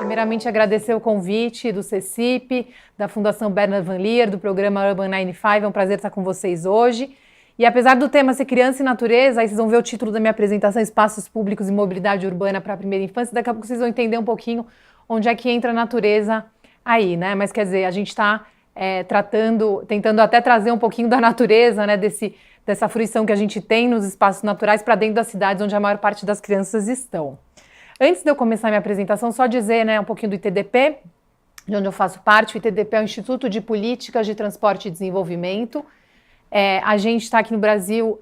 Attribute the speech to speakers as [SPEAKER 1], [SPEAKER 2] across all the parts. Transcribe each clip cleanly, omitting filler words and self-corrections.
[SPEAKER 1] Primeiramente, agradecer o convite do CECIP, da Fundação Bernard Van Leer, do programa Urban 95. É um prazer estar com vocês hoje. E apesar do tema ser criança e natureza, aí vocês vão ver o título da minha apresentação, Espaços Públicos e Mobilidade Urbana para a Primeira Infância. Daqui a pouco vocês vão entender um pouquinho onde é que entra a natureza aí, né? Mas quer dizer, a gente está tentando até trazer um pouquinho da natureza, né? Dessa fruição que a gente tem nos espaços naturais para dentro das cidades onde a maior parte das crianças estão. Antes de eu começar a minha apresentação, só dizer, né, um pouquinho do ITDP, de onde eu faço parte. O ITDP é o Instituto de Políticas de Transporte e Desenvolvimento. A gente está aqui no Brasil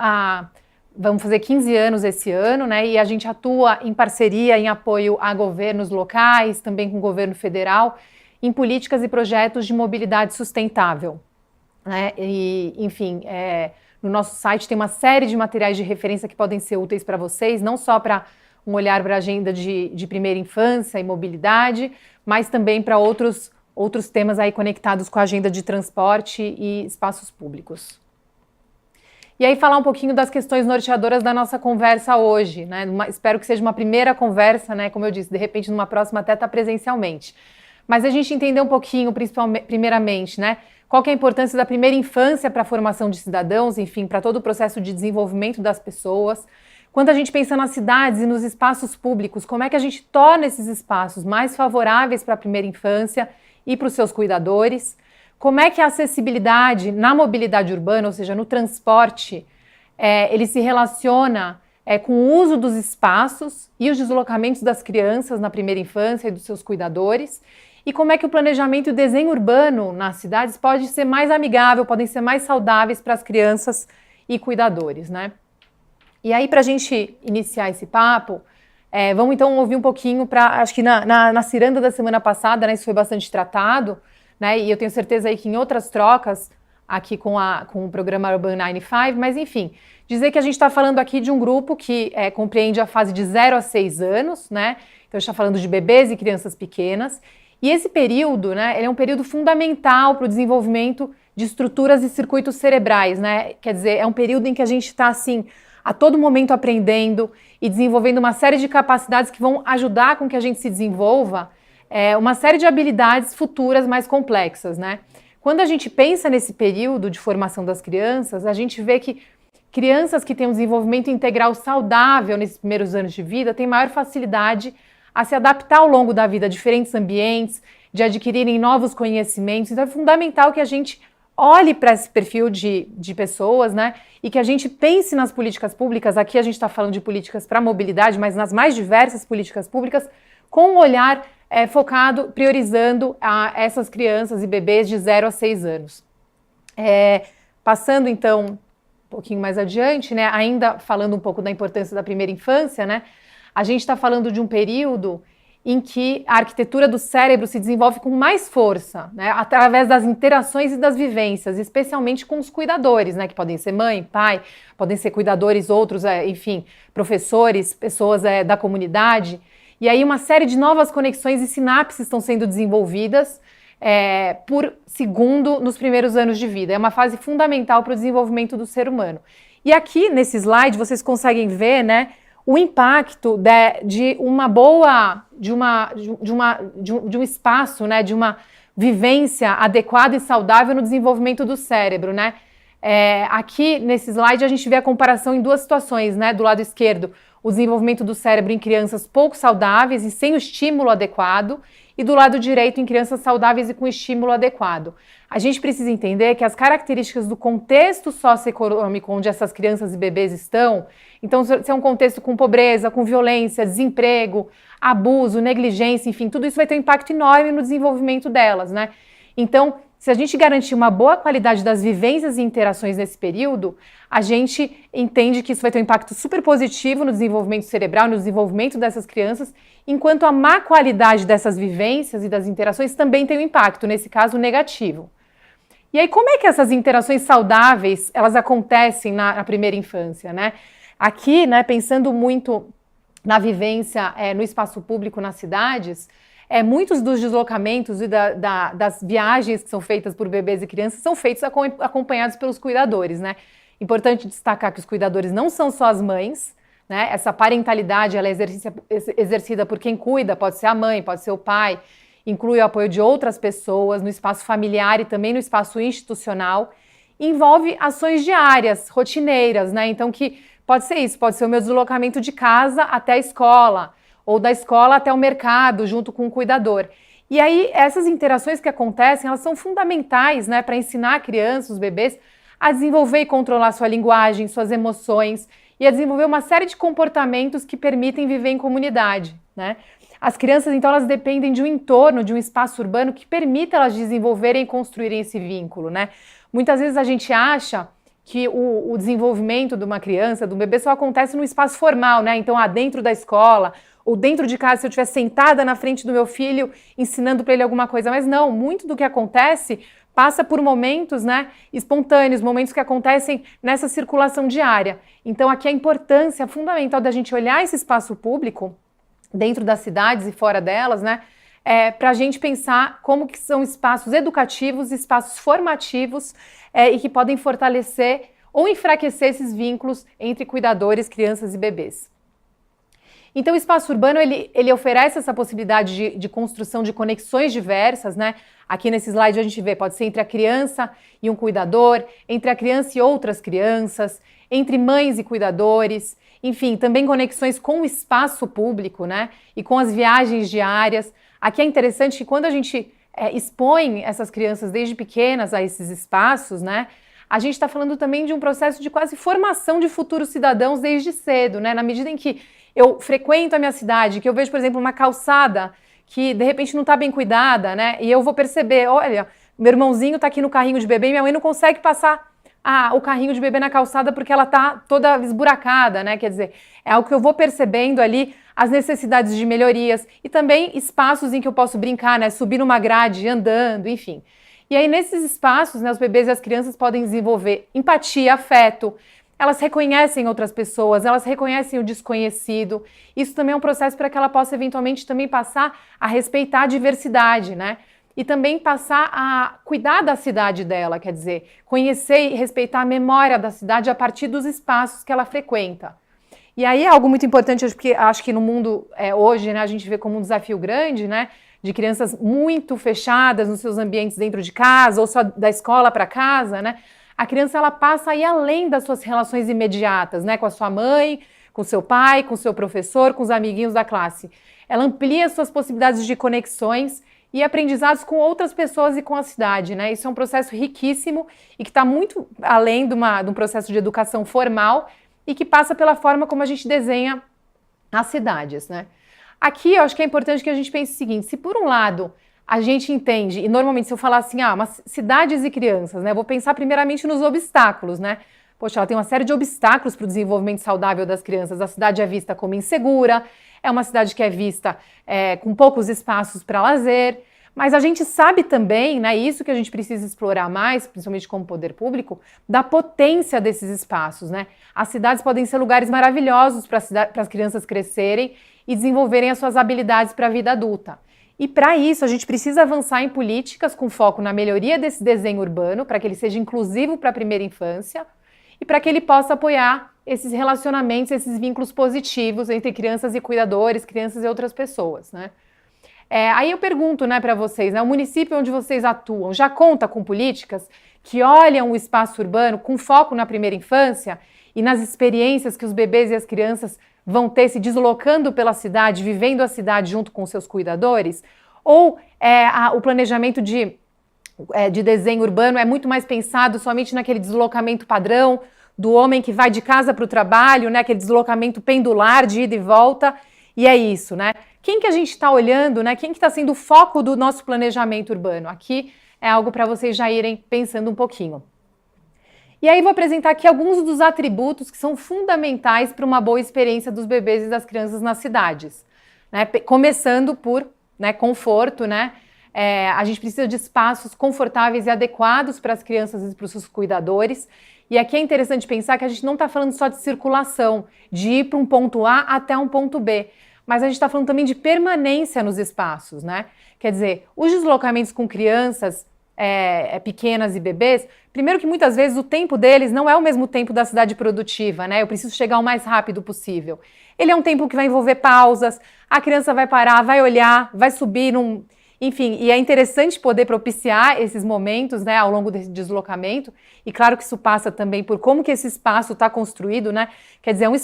[SPEAKER 1] vamos fazer 15 anos esse ano, né, e a gente atua em parceria, em apoio a governos locais, também com o governo federal, em políticas e projetos de mobilidade sustentável, né, e, enfim, no nosso site tem uma série de materiais de referência que podem ser úteis para vocês, não só para um olhar para a agenda de primeira infância e mobilidade, mas também para outros temas aí conectados com a agenda de transporte e espaços públicos. E aí falar um pouquinho das questões norteadoras da nossa conversa hoje, né? Espero que seja uma primeira conversa, né? Como eu disse, de repente numa próxima até tá presencialmente. Mas a gente entender um pouquinho, primeiramente, né? Qual que é a importância da primeira infância para a formação de cidadãos, enfim, para todo o processo de desenvolvimento das pessoas. Quando a gente pensa nas cidades e nos espaços públicos, como é que a gente torna esses espaços mais favoráveis para a primeira infância e para os seus cuidadores? Como é que a acessibilidade na mobilidade urbana, ou seja, no transporte, ele se relaciona com o uso dos espaços e os deslocamentos das crianças na primeira infância e dos seus cuidadores? E como é que o planejamento e o desenho urbano nas cidades pode ser mais amigável, podem ser mais saudáveis para as crianças e cuidadores, né? E aí, para a gente iniciar esse papo, vamos então ouvir um pouquinho acho que na ciranda da semana passada, né, isso foi bastante tratado, né, e eu tenho certeza aí que em outras trocas aqui com o programa Urban 95, mas enfim, dizer que a gente está falando aqui de um grupo que compreende a fase de 0 a 6 anos, né, então a gente está falando de bebês e crianças pequenas, e esse período, né, ele é um período fundamental para o desenvolvimento de estruturas e circuitos cerebrais, né, quer dizer, é um período em que a gente está assim, a todo momento aprendendo e desenvolvendo uma série de capacidades que vão ajudar com que a gente se desenvolva uma série de habilidades futuras mais complexas, né? Quando a gente pensa nesse período de formação das crianças, a gente vê que crianças que têm um desenvolvimento integral saudável nesses primeiros anos de vida têm maior facilidade a se adaptar ao longo da vida a diferentes ambientes, de adquirirem novos conhecimentos. Então é fundamental que a gente olhe para esse perfil de pessoas, né, e que a gente pense nas políticas públicas. Aqui a gente está falando de políticas para mobilidade, mas nas mais diversas políticas públicas, com um olhar focado, priorizando essas crianças e bebês de 0 a 6 anos. Passando então um pouquinho mais adiante, né, ainda falando um pouco da importância da primeira infância, né, a gente está falando de um período em que a arquitetura do cérebro se desenvolve com mais força, né, através das interações e das vivências, especialmente com os cuidadores, né, que podem ser mãe, pai, podem ser cuidadores outros, enfim, professores, pessoas da comunidade. E aí uma série de novas conexões e sinapses estão sendo desenvolvidas por segundo nos primeiros anos de vida. É uma fase fundamental para o desenvolvimento do ser humano. E aqui nesse slide vocês conseguem ver, né, o impacto de um espaço, né, de uma vivência adequada e saudável no desenvolvimento do cérebro, né? Aqui nesse slide a gente vê a comparação em duas situações, né? Do lado esquerdo, o desenvolvimento do cérebro em crianças pouco saudáveis e sem o estímulo adequado, e do lado direito em crianças saudáveis e com estímulo adequado. A gente precisa entender que as características do contexto socioeconômico onde essas crianças e bebês estão, então se é um contexto com pobreza, com violência, desemprego, abuso, negligência, enfim, tudo isso vai ter um impacto enorme no desenvolvimento delas, né? Então, se a gente garantir uma boa qualidade das vivências e interações nesse período, a gente entende que isso vai ter um impacto super positivo no desenvolvimento cerebral, no desenvolvimento dessas crianças, enquanto a má qualidade dessas vivências e das interações também tem um impacto, nesse caso negativo. E aí, como é que essas interações saudáveis, elas acontecem na primeira infância, né? Aqui, né, pensando muito na vivência no espaço público nas cidades, muitos dos deslocamentos e das viagens que são feitas por bebês e crianças são feitos acompanhados pelos cuidadores, né? Importante destacar que os cuidadores não são só as mães, né? Essa parentalidade ela é exercida por quem cuida, pode ser a mãe, pode ser o pai, inclui o apoio de outras pessoas no espaço familiar e também no espaço institucional, envolve ações diárias, rotineiras, né? Então que pode ser isso, pode ser o meu deslocamento de casa até a escola, ou da escola até o mercado, junto com o cuidador. E aí, essas interações que acontecem, elas são fundamentais, né, para ensinar a criança, os bebês, a desenvolver e controlar sua linguagem, suas emoções, e a desenvolver uma série de comportamentos que permitem viver em comunidade, né? As crianças, então, elas dependem de um entorno, de um espaço urbano que permita elas desenvolverem e construírem esse vínculo, né? Muitas vezes a gente acha que o desenvolvimento de uma criança, de um bebê, só acontece no espaço formal, né? Então, dentro da escola, ou dentro de casa, se eu estiver sentada na frente do meu filho, ensinando para ele alguma coisa. Mas não, muito do que acontece passa por momentos, né, espontâneos, momentos que acontecem nessa circulação diária. Então, aqui a importância fundamental da gente olhar esse espaço público, dentro das cidades e fora delas, né, para a gente pensar como que são espaços educativos, espaços formativos e que podem fortalecer ou enfraquecer esses vínculos entre cuidadores, crianças e bebês. Então o espaço urbano ele oferece essa possibilidade de construção de conexões diversas, né? Aqui nesse slide a gente vê, pode ser entre a criança e um cuidador, entre a criança e outras crianças, entre mães e cuidadores, enfim, também conexões com o espaço público, né? E com as viagens diárias. Aqui é interessante que quando a gente expõe essas crianças desde pequenas a esses espaços, né? A gente está falando também de um processo de quase formação de futuros cidadãos desde cedo, né? Na medida em que eu frequento a minha cidade, que eu vejo, por exemplo, uma calçada que de repente não está bem cuidada, né? E eu vou perceber, olha, meu irmãozinho está aqui no carrinho de bebê e minha mãe não consegue passar o carrinho de bebê na calçada porque ela está toda esburacada, né? Quer dizer, é algo que eu vou percebendo ali, as necessidades de melhorias e também espaços em que eu posso brincar, né? Subir numa grade, andando, enfim. E aí nesses espaços, né, os bebês e as crianças podem desenvolver empatia, afeto, elas reconhecem outras pessoas, elas reconhecem o desconhecido. Isso também é um processo para que ela possa eventualmente também passar a respeitar a diversidade, né? E também passar a cuidar da cidade dela, quer dizer, conhecer e respeitar a memória da cidade a partir dos espaços que ela frequenta. E aí é algo muito importante, porque acho que no mundo hoje, né, a gente vê como um desafio grande, né? De crianças muito fechadas nos seus ambientes dentro de casa, ou só da escola para casa, né? A criança ela passa a ir além das suas relações imediatas, né? Com a sua mãe, com o seu pai, com o seu professor, com os amiguinhos da classe. Ela amplia suas possibilidades de conexões e aprendizados com outras pessoas e com a cidade, né? Isso é um processo riquíssimo e que está muito além de um processo de educação formal e que passa pela forma como a gente desenha as cidades, né? Aqui eu acho que é importante que a gente pense o seguinte, se por um lado a gente entende, e normalmente se eu falar assim, cidades e crianças, né, eu vou pensar primeiramente nos obstáculos, né? Poxa, ela tem uma série de obstáculos para o desenvolvimento saudável das crianças. A cidade é vista como insegura, é uma cidade que é vista com poucos espaços para lazer, mas a gente sabe também, né, isso que a gente precisa explorar mais, principalmente como poder público, da potência desses espaços, né? As cidades podem ser lugares maravilhosos para as crianças crescerem e desenvolverem as suas habilidades para a vida adulta. E para isso a gente precisa avançar em políticas com foco na melhoria desse desenho urbano, para que ele seja inclusivo para a primeira infância e para que ele possa apoiar esses relacionamentos, esses vínculos positivos entre crianças e cuidadores, crianças e outras pessoas, né? Aí eu pergunto, né, para vocês, né, o município onde vocês atuam já conta com políticas que olham o espaço urbano com foco na primeira infância e nas experiências que os bebês e as crianças vão ter se deslocando pela cidade, vivendo a cidade junto com seus cuidadores? Ou o planejamento de desenho urbano é muito mais pensado somente naquele deslocamento padrão do homem que vai de casa para o trabalho, né, aquele deslocamento pendular de ida e volta, e é isso, né? Quem que a gente está olhando, né? Quem que está sendo o foco do nosso planejamento urbano? Aqui é algo para vocês já irem pensando um pouquinho. E aí vou apresentar aqui alguns dos atributos que são fundamentais para uma boa experiência dos bebês e das crianças nas cidades, né? Começando por, né, conforto, né? A gente precisa de espaços confortáveis e adequados para as crianças e para os seus cuidadores. E aqui é interessante pensar que a gente não está falando só de circulação, de ir para um ponto A até um ponto B, mas a gente está falando também de permanência nos espaços, né? Quer dizer, os deslocamentos com crianças pequenas e bebês, primeiro que muitas vezes o tempo deles não é o mesmo tempo da cidade produtiva, né? Eu preciso chegar o mais rápido possível. Ele é um tempo que vai envolver pausas, a criança vai parar, vai olhar, vai subir num... Enfim, e é interessante poder propiciar esses momentos, né, ao longo desse deslocamento, e claro que isso passa também por como que esse espaço está construído, né? Quer dizer, é um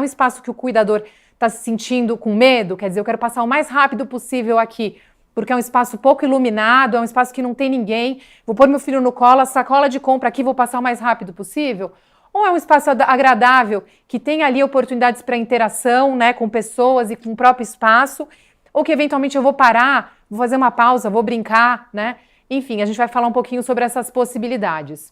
[SPEAKER 1] espaço que o cuidador está se sentindo com medo, quer dizer, eu quero passar o mais rápido possível aqui, porque é um espaço pouco iluminado, é um espaço que não tem ninguém, vou pôr meu filho no colo, a sacola de compra aqui, vou passar o mais rápido possível? Ou é um espaço agradável, que tem ali oportunidades para interação, né, com pessoas e com o próprio espaço, ou que eventualmente eu vou parar, vou fazer uma pausa, vou brincar, né? Enfim, a gente vai falar um pouquinho sobre essas possibilidades.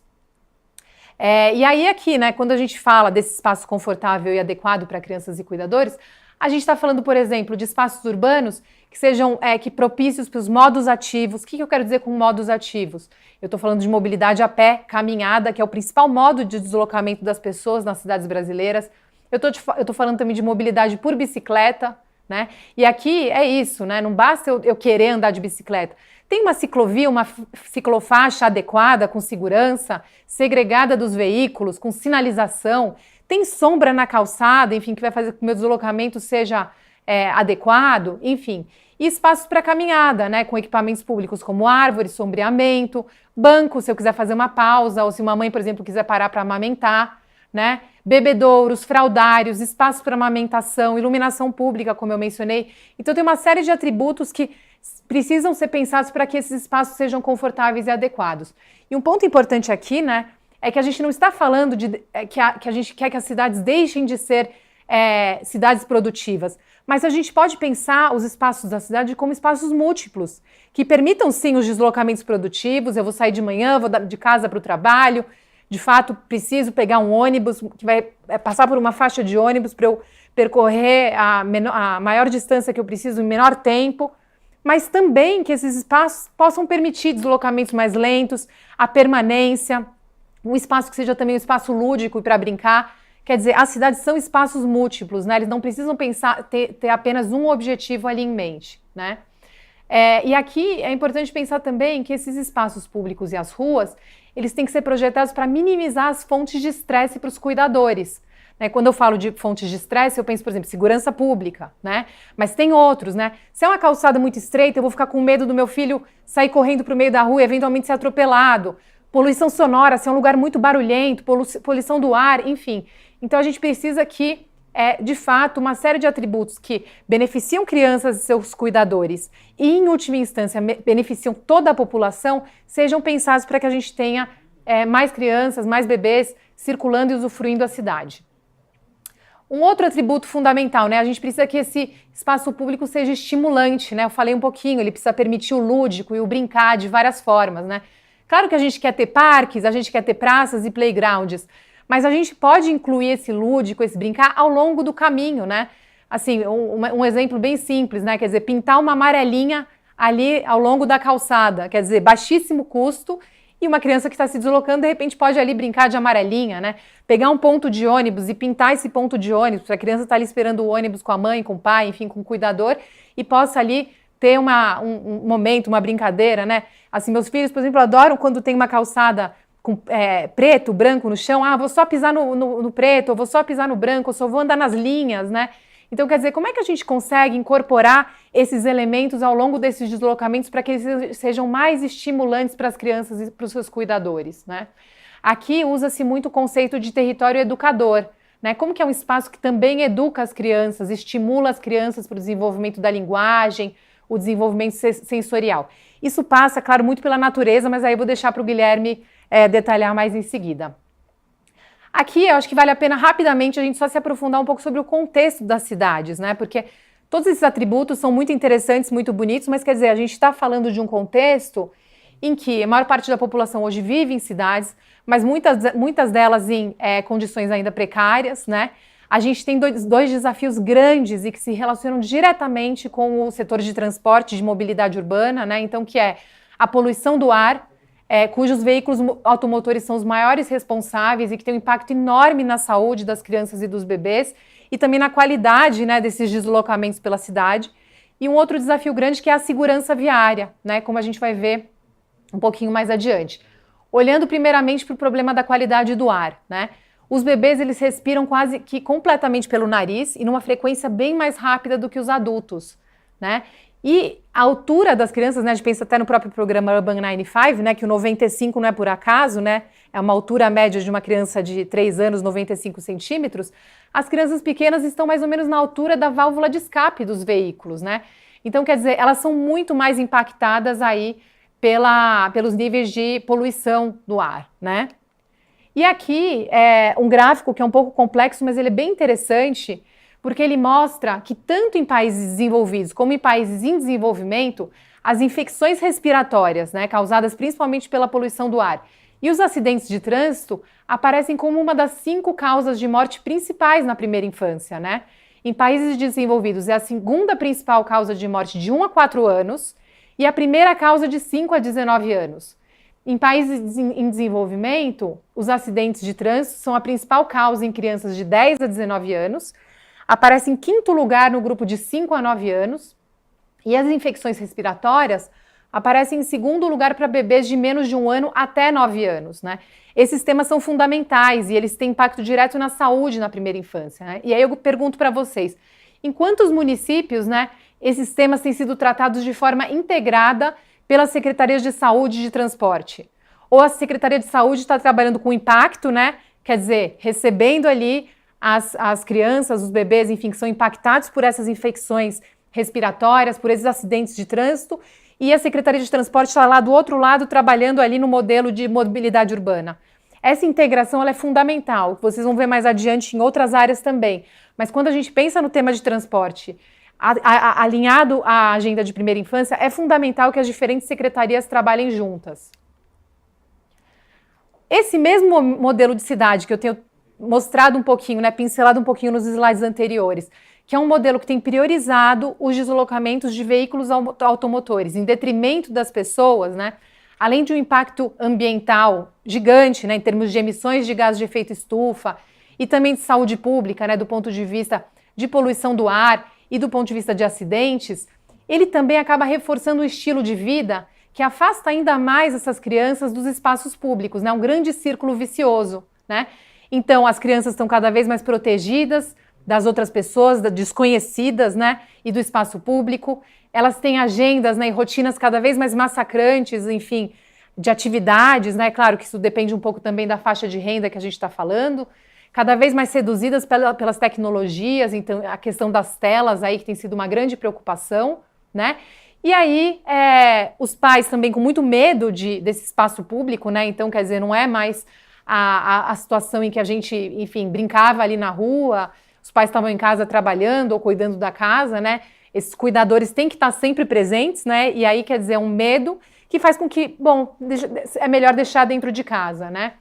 [SPEAKER 1] E aí aqui, né, quando a gente fala desse espaço confortável e adequado para crianças e cuidadores, a gente está falando, por exemplo, de espaços urbanos que sejam propícios para os modos ativos. O que eu quero dizer com modos ativos? Eu estou falando de mobilidade a pé, caminhada, que é o principal modo de deslocamento das pessoas nas cidades brasileiras. Eu estou falando também de mobilidade por bicicleta, né? E aqui é isso, né? Não basta eu querer andar de bicicleta. Tem uma ciclovia, uma ciclofaixa adequada, com segurança, segregada dos veículos, com sinalização, tem sombra na calçada, enfim, que vai fazer com que o meu deslocamento seja adequado, enfim. E espaços para caminhada, né, com equipamentos públicos como árvores, sombreamento, banco, se eu quiser fazer uma pausa, ou se uma mãe, por exemplo, quiser parar para amamentar, né, bebedouros, fraldários, espaços para amamentação, iluminação pública, como eu mencionei. Então tem uma série de atributos que precisam ser pensados para que esses espaços sejam confortáveis e adequados. E um ponto importante aqui, né, é que a gente não está falando que a gente quer que as cidades deixem de ser cidades produtivas, mas a gente pode pensar os espaços da cidade como espaços múltiplos, que permitam sim os deslocamentos produtivos. Eu vou sair de manhã, vou de casa para o trabalho, de fato preciso pegar um ônibus, que vai passar por uma faixa de ônibus para eu percorrer a maior distância que eu preciso em menor tempo, mas também que esses espaços possam permitir deslocamentos mais lentos, a permanência, um espaço que seja também um espaço lúdico e para brincar. Quer dizer, as cidades são espaços múltiplos, né? Eles não precisam ter apenas um objetivo ali em mente, né? E aqui é importante pensar também que esses espaços públicos e as ruas, eles têm que ser projetados para minimizar as fontes de estresse para os cuidadores. Né? Quando eu falo de fontes de estresse, eu penso, por exemplo, segurança pública, né? Mas tem outros, né? Se é uma calçada muito estreita, eu vou ficar com medo do meu filho sair correndo para o meio da rua e eventualmente ser atropelado. Poluição sonora, se é um lugar muito barulhento, poluição do ar, enfim. Então a gente precisa que, de fato, uma série de atributos que beneficiam crianças e seus cuidadores e, em última instância, beneficiam toda a população, sejam pensados para que a gente tenha mais crianças, mais bebês circulando e usufruindo a cidade. Um outro atributo fundamental, né? A gente precisa que esse espaço público seja estimulante, né? Eu falei um pouquinho, ele precisa permitir o lúdico e o brincar de várias formas, né? Claro que a gente quer ter parques, a gente quer ter praças e playgrounds, mas a gente pode incluir esse lúdico, esse brincar ao longo do caminho, né? Assim, um exemplo bem simples, né? Quer dizer, pintar uma amarelinha ali ao longo da calçada, quer dizer, baixíssimo custo, e uma criança que está se deslocando, de repente, pode ali brincar de amarelinha, né? Pegar um ponto de ônibus e pintar esse ponto de ônibus, para a criança estar ali esperando o ônibus com a mãe, com o pai, enfim, com o cuidador, e possa ali ter um momento, uma brincadeira, né? Assim, meus filhos, por exemplo, adoram quando tem uma calçada com preto, branco no chão. Ah, vou só pisar no preto, ou vou só pisar no branco, ou só vou andar nas linhas, né? Então, quer dizer, como é que a gente consegue incorporar esses elementos ao longo desses deslocamentos para que eles sejam mais estimulantes para as crianças e para os seus cuidadores, né? Aqui usa-se muito o conceito de território educador, né? Como que é um espaço que também educa as crianças, estimula as crianças para o desenvolvimento da linguagem, o desenvolvimento sensorial. Isso passa, claro, muito pela natureza, mas aí eu vou deixar para o Guilherme detalhar mais em seguida. Aqui eu acho que vale a pena rapidamente a gente só se aprofundar um pouco sobre o contexto das cidades, né? Porque todos esses atributos são muito interessantes, muito bonitos, mas quer dizer, a gente está falando de um contexto em que a maior parte da população hoje vive em cidades, mas muitas delas em condições ainda precárias, né? A gente tem dois desafios grandes e que se relacionam diretamente com o setor de transporte, de mobilidade urbana, né? Então, que é a poluição do ar, cujos veículos automotores são os maiores responsáveis e que tem um impacto enorme na saúde das crianças e dos bebês e também na qualidade, né, desses deslocamentos pela cidade. E um outro desafio grande que é a segurança viária, né? Como a gente vai ver um pouquinho mais adiante. Olhando primeiramente para o problema da qualidade do ar, né? Os bebês, eles respiram quase que completamente pelo nariz e numa frequência bem mais rápida do que os adultos, né? E a altura das crianças, né, a gente pensa até no próprio programa Urban 95, né, que o 95 não é por acaso, né, é uma altura média de uma criança de 3 anos, 95 centímetros, as crianças pequenas estão mais ou menos na altura da válvula de escape dos veículos, né? Então, quer dizer, elas são muito mais impactadas aí pelos níveis de poluição do ar, né? E aqui é um gráfico que é um pouco complexo, mas ele é bem interessante, porque ele mostra que tanto em países desenvolvidos como em países em desenvolvimento, as infecções respiratórias, né, causadas principalmente pela poluição do ar, e os acidentes de trânsito aparecem como uma das 5 causas de morte principais na primeira infância, né? Em países desenvolvidos é a segunda principal causa de morte de 1 a 4 anos e a primeira causa de 5 a 19 anos. Em países em desenvolvimento, os acidentes de trânsito são a principal causa em crianças de 10 a 19 anos, aparece em 5º lugar no grupo de 5 a 9 anos, e as infecções respiratórias aparecem em 2º lugar para bebês de menos de 1 ano até 9 anos, né? Esses temas são fundamentais e eles têm impacto direto na saúde na primeira infância, né? E aí eu pergunto para vocês, em quantos municípios, né, esses temas têm sido tratados de forma integrada pelas secretarias de saúde e de transporte? Ou a Secretaria de Saúde está trabalhando com impacto, né? Quer dizer, recebendo ali as crianças, os bebês, enfim, que são impactados por essas infecções respiratórias, por esses acidentes de trânsito, e a Secretaria de Transporte está lá do outro lado trabalhando ali no modelo de mobilidade urbana. Essa integração ela é fundamental, vocês vão ver mais adiante em outras áreas também. Mas quando a gente pensa no tema de transporte, alinhado à agenda de primeira infância, é fundamental que as diferentes secretarias trabalhem juntas. Esse mesmo modelo de cidade que eu tenho mostrado um pouquinho, né, pincelado um pouquinho nos slides anteriores, que é um modelo que tem priorizado os deslocamentos de veículos automotores em detrimento das pessoas, né, além de um impacto ambiental gigante, né, em termos de emissões de gases de efeito estufa e também de saúde pública, né, do ponto de vista de poluição do ar e do ponto de vista de acidentes, ele também acaba reforçando um estilo de vida que afasta ainda mais essas crianças dos espaços públicos, né? Um grande círculo vicioso, né? Então, as crianças estão cada vez mais protegidas das outras pessoas, desconhecidas, né? E do espaço público. Elas têm agendas, né, e rotinas cada vez mais massacrantes, enfim, de atividades, né? Claro que isso depende um pouco também da faixa de renda que a gente está falando. Cada vez mais seduzidas pelas tecnologias, então a questão das telas aí que tem sido uma grande preocupação, né? E aí os pais também com muito medo desse espaço público, né? Então, quer dizer, não é mais a situação em que a gente, enfim, brincava ali na rua, os pais estavam em casa trabalhando ou cuidando da casa, né? Esses cuidadores têm que estar sempre presentes, né? E aí, quer dizer, um medo que faz com que, bom, é melhor deixar dentro de casa, né?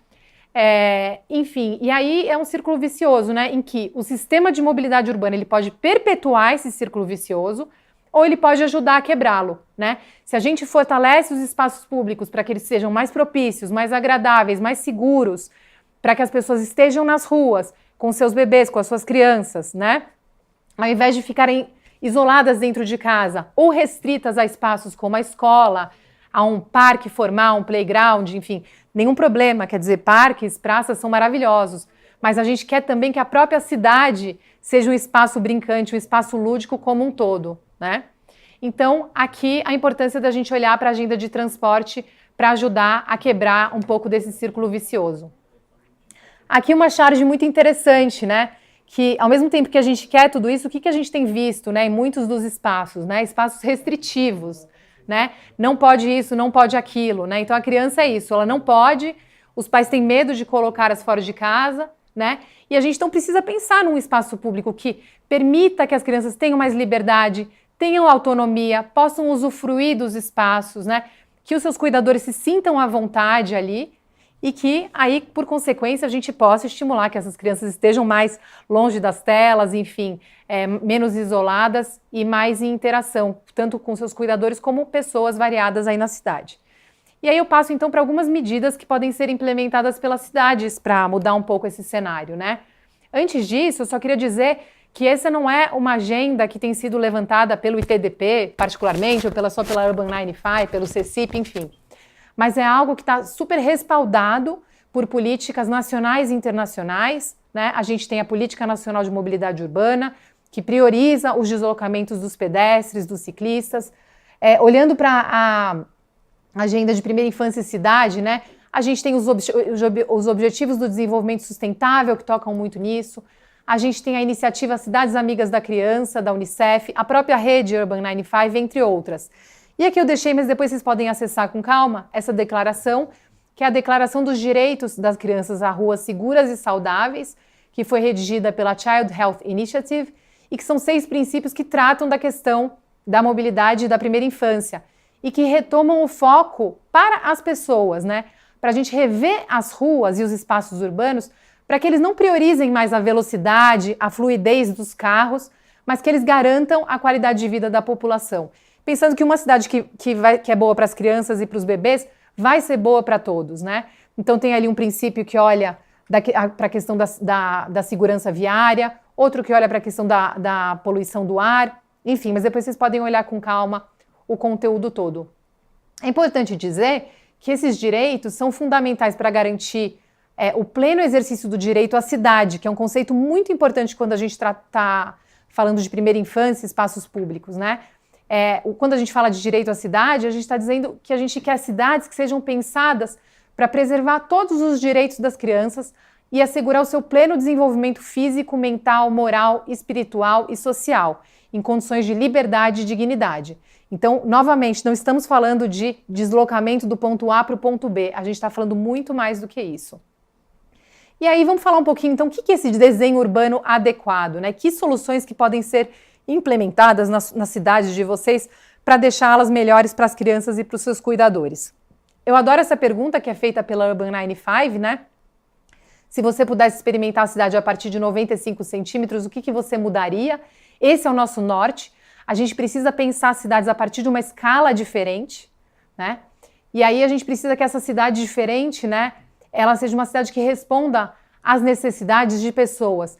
[SPEAKER 1] Enfim, e aí é um círculo vicioso, né, em que o sistema de mobilidade urbana ele pode perpetuar esse círculo vicioso ou ele pode ajudar a quebrá-lo, né? Se a gente fortalece os espaços públicos para que eles sejam mais propícios, mais agradáveis, mais seguros, para que as pessoas estejam nas ruas com seus bebês, com as suas crianças, né? Ao invés de ficarem isoladas dentro de casa ou restritas a espaços como a escola, a um parque formal, um playground, enfim, nenhum problema, quer dizer, parques, praças são maravilhosos, mas a gente quer também que a própria cidade seja um espaço brincante, um espaço lúdico como um todo, né? Então, aqui a importância da gente olhar para a agenda de transporte para ajudar a quebrar um pouco desse círculo vicioso. Aqui uma charge muito interessante, né? Que ao mesmo tempo que a gente quer tudo isso, o que a gente tem visto, né, em muitos dos espaços, né? Espaços restritivos, né? Não pode isso, não pode aquilo, né? Então a criança é isso, ela não pode, os pais têm medo de colocá-las fora de casa, né? E a gente então precisa pensar num espaço público que permita que as crianças tenham mais liberdade, tenham autonomia, possam usufruir dos espaços, né? Que os seus cuidadores se sintam à vontade ali e que aí, por consequência, a gente possa estimular que essas crianças estejam mais longe das telas, enfim, menos isoladas e mais em interação, tanto com seus cuidadores como pessoas variadas aí na cidade. E aí eu passo então para algumas medidas que podem ser implementadas pelas cidades para mudar um pouco esse cenário, né? Antes disso, eu só queria dizer que essa não é uma agenda que tem sido levantada pelo ITDP, particularmente, ou só pela Urban 95, pelo CECIP, enfim. mas é algo que está super respaldado por políticas nacionais e internacionais, né? A gente tem a Política Nacional de Mobilidade Urbana, que prioriza os deslocamentos dos pedestres, dos ciclistas. Olhando para a agenda de primeira infância e cidade, né? A gente tem os Objetivos do Desenvolvimento Sustentável, que tocam muito nisso. A gente tem a iniciativa Cidades Amigas da Criança, da Unicef, a própria rede Urban 95, entre outras. E aqui eu deixei, mas depois vocês podem acessar com calma, essa declaração, que é a Declaração dos Direitos das Crianças a Ruas Seguras e Saudáveis, que foi redigida pela Child Health Initiative, e que são 6 princípios que tratam da questão da mobilidade da primeira infância, e que retomam o foco para as pessoas, né? Para a gente rever as ruas e os espaços urbanos, para que eles não priorizem mais a velocidade, a fluidez dos carros, mas que eles garantam a qualidade de vida da população. Pensando que uma cidade que é boa para as crianças e para os bebês, vai ser boa para todos, né? Então tem ali um princípio que olha para a questão da segurança viária, outro que olha para a questão da poluição do ar, enfim, mas depois vocês podem olhar com calma o conteúdo todo. É importante dizer que esses direitos são fundamentais para garantir o pleno exercício do direito à cidade, que é um conceito muito importante quando a gente está falando de primeira infância e espaços públicos, né? Quando a gente fala de direito à cidade, a gente está dizendo que a gente quer cidades que sejam pensadas para preservar todos os direitos das crianças e assegurar o seu pleno desenvolvimento físico, mental, moral, espiritual e social, em condições de liberdade e dignidade. Então, novamente, não estamos falando de deslocamento do ponto A para o ponto B, a gente está falando muito mais do que isso. E aí vamos falar um pouquinho, então, o que é esse desenho urbano adequado, né? Que soluções que podem ser implementadas nas cidades de vocês para deixá-las melhores para as crianças e para os seus cuidadores? Eu adoro essa pergunta que é feita pela Urban 95, né? Se você pudesse experimentar a cidade a partir de 95 centímetros, o que você mudaria? Esse é o nosso norte. A gente precisa pensar as cidades a partir de uma escala diferente, né? E aí a gente precisa que essa cidade diferente, né, ela seja uma cidade que responda às necessidades de pessoas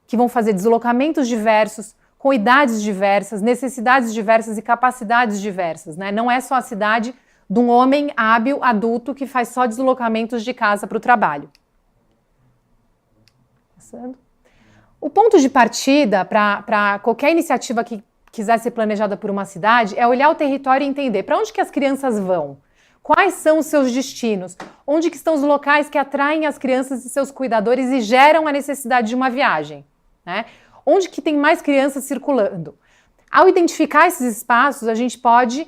[SPEAKER 1] que vão fazer deslocamentos diversos, com idades diversas, necessidades diversas e capacidades diversas, né? Não é só a cidade de um homem hábil, adulto, que faz só deslocamentos de casa para o trabalho. Passando. O ponto de partida para qualquer iniciativa que quiser ser planejada por uma cidade é olhar o território e entender para onde que as crianças vão, quais são os seus destinos, onde que estão os locais que atraem as crianças e seus cuidadores e geram a necessidade de uma viagem, né? Onde que tem mais crianças circulando. Ao identificar esses espaços, a gente pode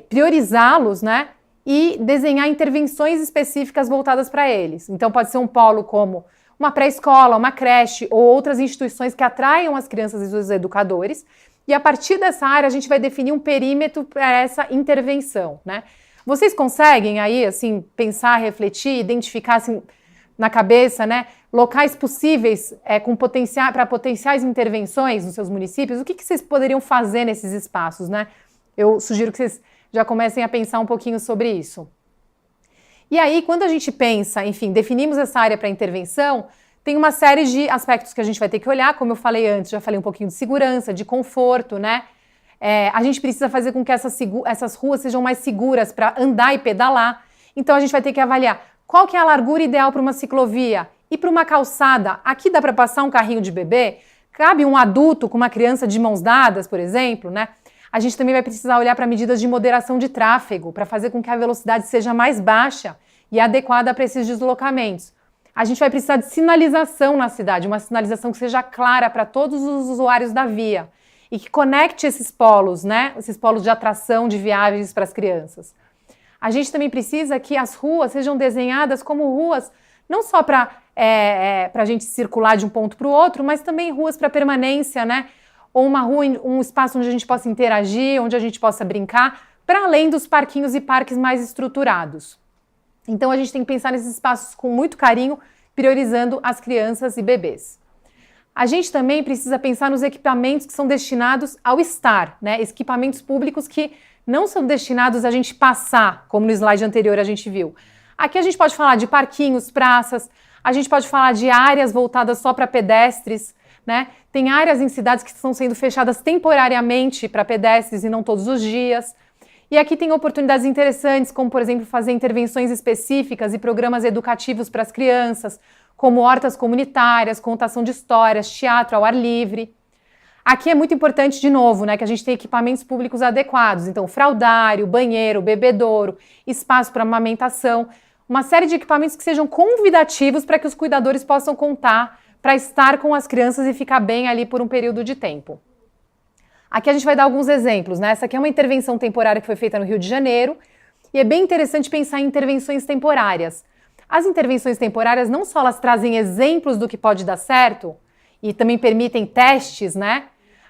[SPEAKER 1] priorizá-los, né? E desenhar intervenções específicas voltadas para eles. Então pode ser um polo como uma pré-escola, uma creche ou outras instituições que atraiam as crianças e os educadores. E a partir dessa área a gente vai definir um perímetro para essa intervenção, né? Vocês conseguem aí, assim, pensar, refletir, identificar, assim, na cabeça, né, locais possíveis para potenciais intervenções nos seus municípios? O que vocês poderiam fazer nesses espaços, né? Eu sugiro que vocês já comecem a pensar um pouquinho sobre isso. E aí, quando a gente pensa, enfim, definimos essa área para intervenção, tem uma série de aspectos que a gente vai ter que olhar, como eu falei antes, já falei um pouquinho de segurança, de conforto, né? A gente precisa fazer com que essas ruas sejam mais seguras para andar e pedalar. Então a gente vai ter que avaliar qual que é a largura ideal para uma ciclovia e para uma calçada. Aqui dá para passar um carrinho de bebê? Cabe um adulto com uma criança de mãos dadas, por exemplo, né? A gente também vai precisar olhar para medidas de moderação de tráfego, para fazer com que a velocidade seja mais baixa e adequada para esses deslocamentos. A gente vai precisar de sinalização na cidade, uma sinalização que seja clara para todos os usuários da via e que conecte esses polos, né? Esses polos de atração de viagens para as crianças. A gente também precisa que as ruas sejam desenhadas como ruas não só para a gente circular de um ponto para o outro, mas também ruas para permanência, né? Ou uma rua, um espaço onde a gente possa interagir, onde a gente possa brincar, para além dos parquinhos e parques mais estruturados. Então a gente tem que pensar nesses espaços com muito carinho, priorizando as crianças e bebês. A gente também precisa pensar nos equipamentos que são destinados ao estar, né? Equipamentos públicos que não são destinados a gente passar, como no slide anterior a gente viu. Aqui a gente pode falar de parquinhos, praças, a gente pode falar de áreas voltadas só para pedestres, né? Tem áreas em cidades que estão sendo fechadas temporariamente para pedestres e não todos os dias. E aqui tem oportunidades interessantes, como, por exemplo, fazer intervenções específicas e programas educativos para as crianças, como hortas comunitárias, contação de histórias, teatro ao ar livre. Aqui é muito importante, de novo, né, que a gente tenha equipamentos públicos adequados. Então, fraldário, banheiro, bebedouro, espaço para amamentação, uma série de equipamentos que sejam convidativos para que os cuidadores possam contar para estar com as crianças e ficar bem ali por um período de tempo. Aqui a gente vai dar alguns exemplos, né? Essa aqui é uma intervenção temporária que foi feita no Rio de Janeiro e é bem interessante pensar em intervenções temporárias. As intervenções temporárias não só elas trazem exemplos do que pode dar certo e também permitem testes, né?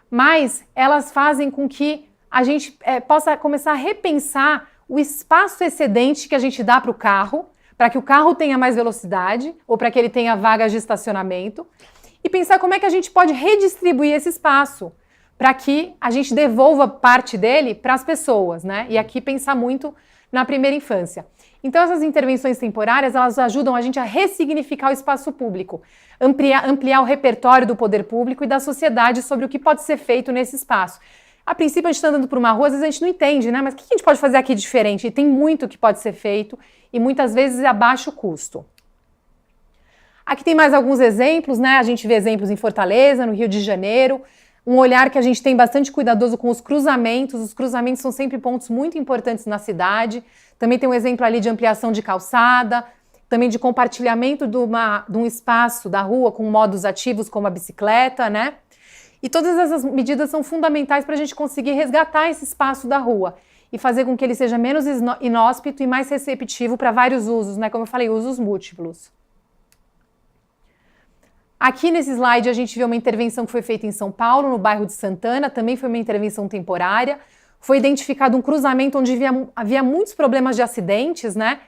[SPEAKER 1] Mas elas fazem com que a gente possa começar a repensar o espaço excedente que a gente dá para o carro, para que o carro tenha mais velocidade ou para que ele tenha vagas de estacionamento e pensar como é que a gente pode redistribuir esse espaço para que a gente devolva parte dele para as pessoas, né? E aqui pensar muito na primeira infância. Então essas intervenções temporárias, elas ajudam a gente a ressignificar o espaço público, ampliar o repertório do poder público e da sociedade sobre o que pode ser feito nesse espaço. A princípio a gente está andando por uma rua, às vezes a gente não entende, né? Mas o que a gente pode fazer aqui diferente? E tem muito que pode ser feito e muitas vezes é a baixo custo. Aqui tem mais alguns exemplos, né? A gente vê exemplos em Fortaleza, no Rio de Janeiro, um olhar que a gente tem bastante cuidadoso com os cruzamentos são sempre pontos muito importantes na cidade. Também tem um exemplo ali de ampliação de calçada, também de compartilhamento de um espaço da rua com modos ativos como a bicicleta, né? E todas essas medidas são fundamentais para a gente conseguir resgatar esse espaço da rua e fazer com que ele seja menos inóspito e mais receptivo para vários usos, né? Como eu falei, usos múltiplos. Aqui nesse slide a gente vê uma intervenção que foi feita em São Paulo, no bairro de Santana, também foi uma intervenção temporária. Foi identificado um cruzamento onde havia muitos problemas de acidentes, né?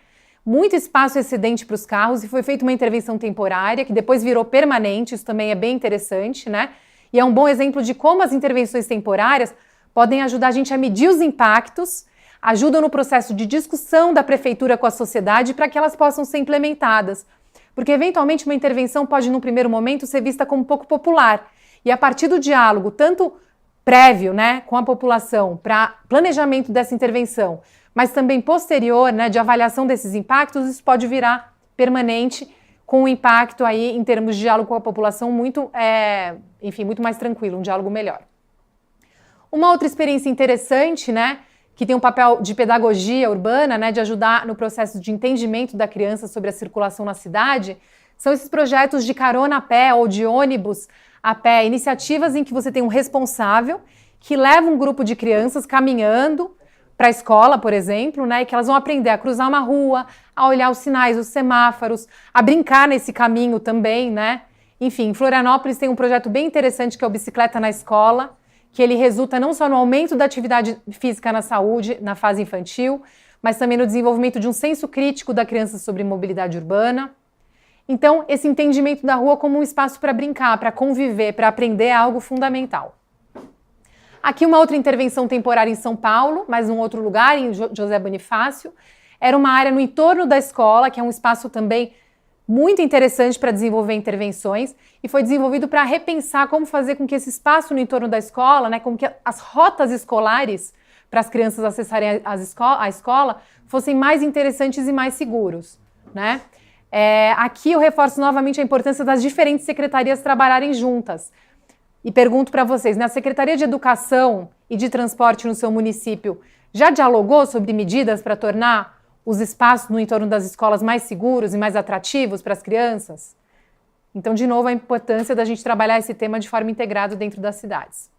[SPEAKER 1] Muito espaço excedente para os carros e foi feita uma intervenção temporária que depois virou permanente, isso também é bem interessante, né? E é um bom exemplo de como as intervenções temporárias podem ajudar a gente a medir os impactos, ajudam no processo de discussão da prefeitura com a sociedade para que elas possam ser implementadas. Porque, eventualmente, uma intervenção pode, num primeiro momento, ser vista como pouco popular. E, a partir do diálogo, tanto prévio, né, com a população, para planejamento dessa intervenção, mas também posterior, né, de avaliação desses impactos, isso pode virar permanente, com um impacto aí, em termos de diálogo com a população, muito mais tranquilo, um diálogo melhor. Uma outra experiência interessante, né, que tem um papel de pedagogia urbana, né, de ajudar no processo de entendimento da criança sobre a circulação na cidade, são esses projetos de carona a pé ou de ônibus a pé, iniciativas em que você tem um responsável que leva um grupo de crianças caminhando para a escola, por exemplo, né, e que elas vão aprender a cruzar uma rua, a olhar os sinais, os semáforos, a brincar nesse caminho também, né? Enfim, em Florianópolis tem um projeto bem interessante que é o Bicicleta na Escola, que ele resulta não só no aumento da atividade física na saúde, na fase infantil, mas também no desenvolvimento de um senso crítico da criança sobre mobilidade urbana. Então, esse entendimento da rua como um espaço para brincar, para conviver, para aprender é algo fundamental. Aqui uma outra intervenção temporária em São Paulo, mas num outro lugar, em José Bonifácio. Era uma área no entorno da escola, que é um espaço também muito interessante para desenvolver intervenções, e foi desenvolvido para repensar como fazer com que esse espaço no entorno da escola, né, como que as rotas escolares para as crianças acessarem a escola fossem mais interessantes e mais seguros, né? Aqui eu reforço novamente a importância das diferentes secretarias trabalharem juntas. E pergunto para vocês, na Secretaria de Educação e de Transporte no seu município, já dialogou sobre medidas para tornar os espaços no entorno das escolas mais seguros e mais atrativos para as crianças? Então, de novo, a importância da gente trabalhar esse tema de forma integrada dentro das cidades.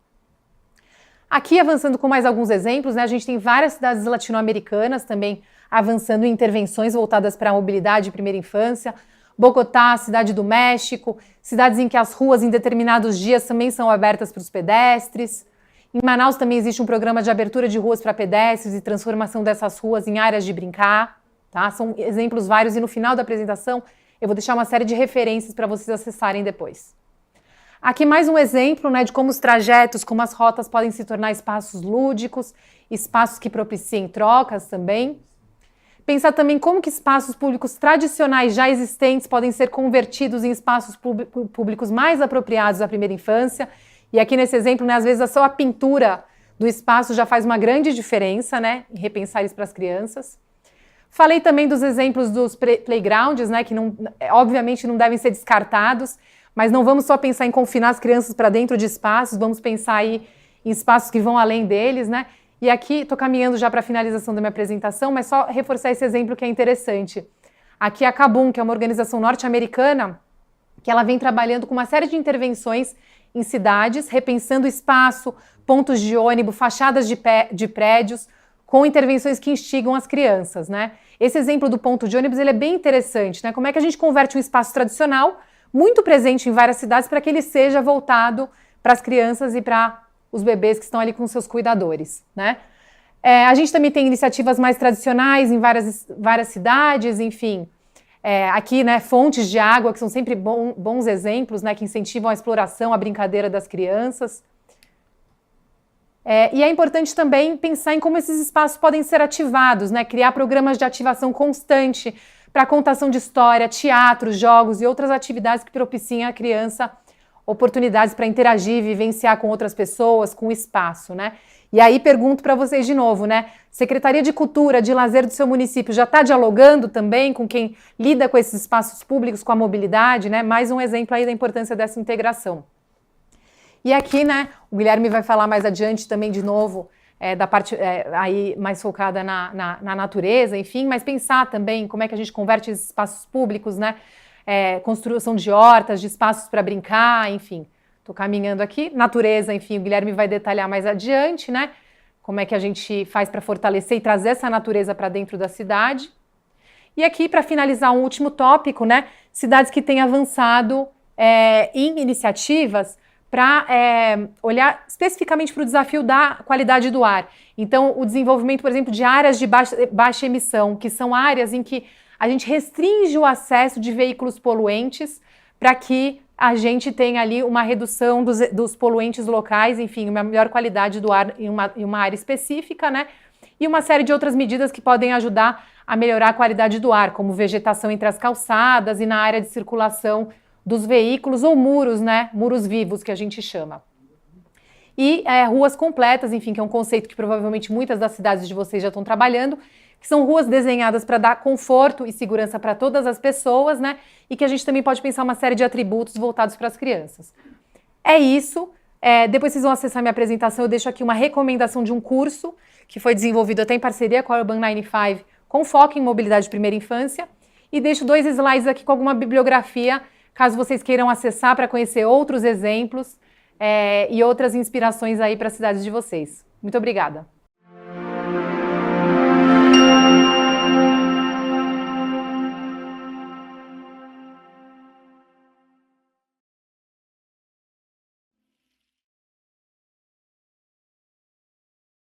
[SPEAKER 1] Aqui, avançando com mais alguns exemplos, né, a gente tem várias cidades latino-americanas também avançando em intervenções voltadas para a mobilidade e primeira infância. Bogotá, Cidade do México, cidades em que as ruas em determinados dias também são abertas para os pedestres. Em Manaus também existe um programa de abertura de ruas para pedestres e transformação dessas ruas em áreas de brincar. Tá? São exemplos vários e no final da apresentação eu vou deixar uma série de referências para vocês acessarem depois. Aqui mais um exemplo, né, de como os trajetos, como as rotas podem se tornar espaços lúdicos, espaços que propiciem trocas também. Pensar também como que espaços públicos tradicionais já existentes podem ser convertidos em espaços públicos mais apropriados à primeira infância. E aqui nesse exemplo, né, às vezes é só a pintura do espaço já faz uma grande diferença, né, em repensar isso para as crianças. Falei também dos exemplos dos playgrounds, né, que obviamente não devem ser descartados, mas não vamos só pensar em confinar as crianças para dentro de espaços, vamos pensar aí em espaços que vão além deles, né? E aqui, estou caminhando já para a finalização da minha apresentação, mas só reforçar esse exemplo que é interessante. Aqui a Kabum, que é uma organização norte-americana, que ela vem trabalhando com uma série de intervenções em cidades, repensando espaço, pontos de ônibus, fachadas de prédios, com intervenções que instigam as crianças, né? Esse exemplo do ponto de ônibus, ele é bem interessante, né? Como é que a gente converte um espaço tradicional, muito presente em várias cidades, para que ele seja voltado para as crianças e para os bebês que estão ali com seus cuidadores, né? A gente também tem iniciativas mais tradicionais em várias cidades, enfim. Aqui, né, fontes de água, que são sempre bons exemplos, né, que incentivam a exploração, a brincadeira das crianças. E é importante também pensar em como esses espaços podem ser ativados, né, criar programas de ativação constante para contação de história, teatro, jogos e outras atividades que propiciem à criança oportunidades para interagir, vivenciar com outras pessoas, com o espaço, né? E aí pergunto para vocês de novo, né? Secretaria de Cultura, de Lazer do seu município já está dialogando também com quem lida com esses espaços públicos, com a mobilidade, né? Mais um exemplo aí da importância dessa integração. E aqui, né, o Guilherme vai falar mais adiante também de novo da parte aí mais focada na natureza, enfim, mas pensar também como é que a gente converte esses espaços públicos, né? Construção de hortas, de espaços para brincar, enfim. Estou caminhando aqui. Natureza, enfim, o Guilherme vai detalhar mais adiante, né? Como é que a gente faz para fortalecer e trazer essa natureza para dentro da cidade. E aqui, para finalizar, um último tópico, né? Cidades que têm avançado em iniciativas para olhar especificamente para o desafio da qualidade do ar. Então, o desenvolvimento, por exemplo, de áreas de baixa emissão, que são áreas em que a gente restringe o acesso de veículos poluentes para que a gente tenha ali uma redução dos poluentes locais, enfim, uma melhor qualidade do ar em uma área específica, né? E uma série de outras medidas que podem ajudar a melhorar a qualidade do ar, como vegetação entre as calçadas e na área de circulação dos veículos ou muros, né? Muros vivos, que a gente chama. E ruas completas, enfim, que é um conceito que provavelmente muitas das cidades de vocês já estão trabalhando, que são ruas desenhadas para dar conforto e segurança para todas as pessoas, né? E que a gente também pode pensar uma série de atributos voltados para as crianças. É isso. Depois vocês vão acessar minha apresentação, eu deixo aqui uma recomendação de um curso que foi desenvolvido até em parceria com a Urban 95, com foco em mobilidade de primeira infância. E deixo 2 slides aqui com alguma bibliografia, caso vocês queiram acessar para conhecer outros exemplos e outras inspirações aí para as cidades de vocês. Muito obrigada.